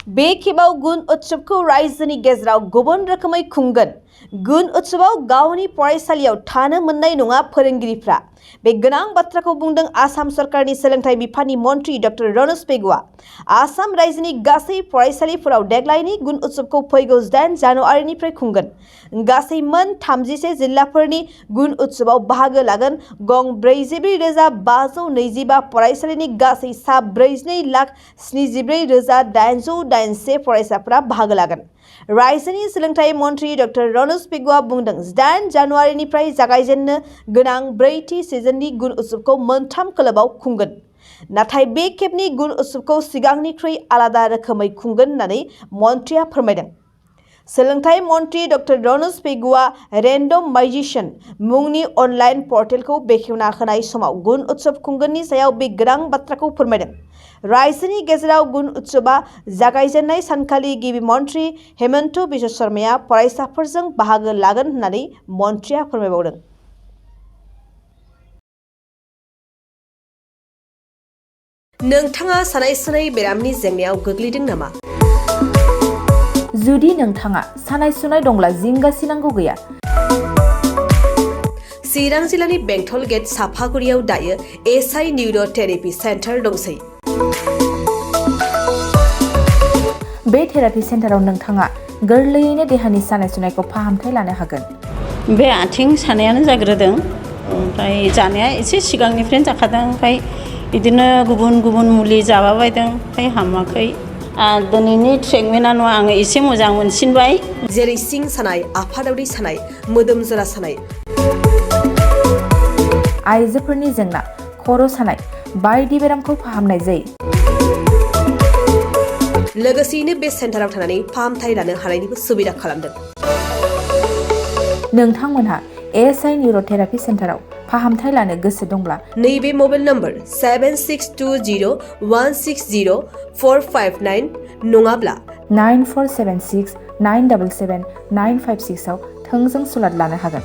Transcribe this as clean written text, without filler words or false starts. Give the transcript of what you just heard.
बे खेबाव गुन उत्सवखौ रायजोनि गेजेराव गुबुन रोखोमै खुंगोन। गुन उत्सवआव गावनि फरायसालियाव थानो मोननाय नङा फोरोंगिरिफ्रा। बे गोनां बाथ्राखौ बुंदों आसाम सरकारनि सोलोंथाइ बिफाननि मन्थ्रि डक्टर रनज पेगुआ। आसाम रायजोनि गासै फरायसालिफोराव देग्लायनि गुन उत्सवखौ फैगौ 8 जानुवारिनिफ्राय खुंगोन। गासै मोन 33 जिल्लाफोरनि गुन उत्सवआव बाहागो लागोन। गं 44,525 फरायसालिनि गासै सा 42,74,881 फरायसाफोरा बाहागो लागोन। रायजोनि सोलोंथाइ मन्थ्रि डक्टर रनज पेगुआ बुंदों 8 जानुवारिनिफ्राय जागायजेननो गोनां ब्रैथि सिजननि गुन उत्सवखौ मोनथाम खोलोबाव खुंगोन। नाथाय बे खेबनि गुन उत्सवखौ सिगांनिख्रुइ आलादा रोखोमै खुंगोन होननानै मन्थ्रिया फोरमायदों। सोलोंथाइ मन्थ्रि डक्टर रनज पेगुआ रेन्डमाइजेशन मुंनि अनलाइन पर्टेलखौ बेखेवना होनाय समाव गुन उत्सव खुंगोननि सायाव बे गोनां बाथ्राखौ फोरमायदों। रायजोनि गेजेराव गुन उत्सवआ जागायजेननाय सानखालि गिबि मन्थ्रि हेमन्त बिश्व शर्माया फरायसाफोरजों बाहागो लागोन होननानै मन्थ्रिया फोरमायबावदों। नोंथाङा सानाय सुनाय बेरामनि जेंनायाव गोग्लैदों नामा? जुदि नोंथाङा सानाय सुनाय दंब्ला जिंगासिनांगौ गैया। चिरां जिल्लानि बेंटल गेट साफागुरियाव दायो एसआइ निउर' थेरापि सेन्टार दंसै। बे थेरापि सेन्टाराव नोंथाङा गोरलैयैनो देहानि सानाय सुनायखौ फाहामथाय लानो हागोन। बे आथिं सानायानो जाग्रोदों, ओमफ्राय जानाया एसे सिगांनिफ्रायनो जाखादों, ओमफ्राय बिदिनो गुबुन गुबुन मुलि जाबाबायदों, ओमफ्राय हामाखै। दिनैनि ट्रिटमेन्टआ नङा, आङो एसे मोजां मोनसिनबाय। जेरै सिं सानाय, आफादावरि सानाय, मोदोम जरा सानाय, आइजोफोरनि जेंना, खर' सानाय बायदि बेरामखौ फाहामनाय जायो। लोगोसेयैनो बे सेन्टाराव थानानै फाहामथाय लानो हानायनिबो सुबिदा खालामदों। नोंथांमोनहा एसआइ निउर' थेरापि सेन्टाराव फाहामथाय लानो गोसो दंब्ला नैबे मबाइल नम्बर 7620160459 नङाब्ला 9476977956 आव थोंजों सुलाद लानो हागोन।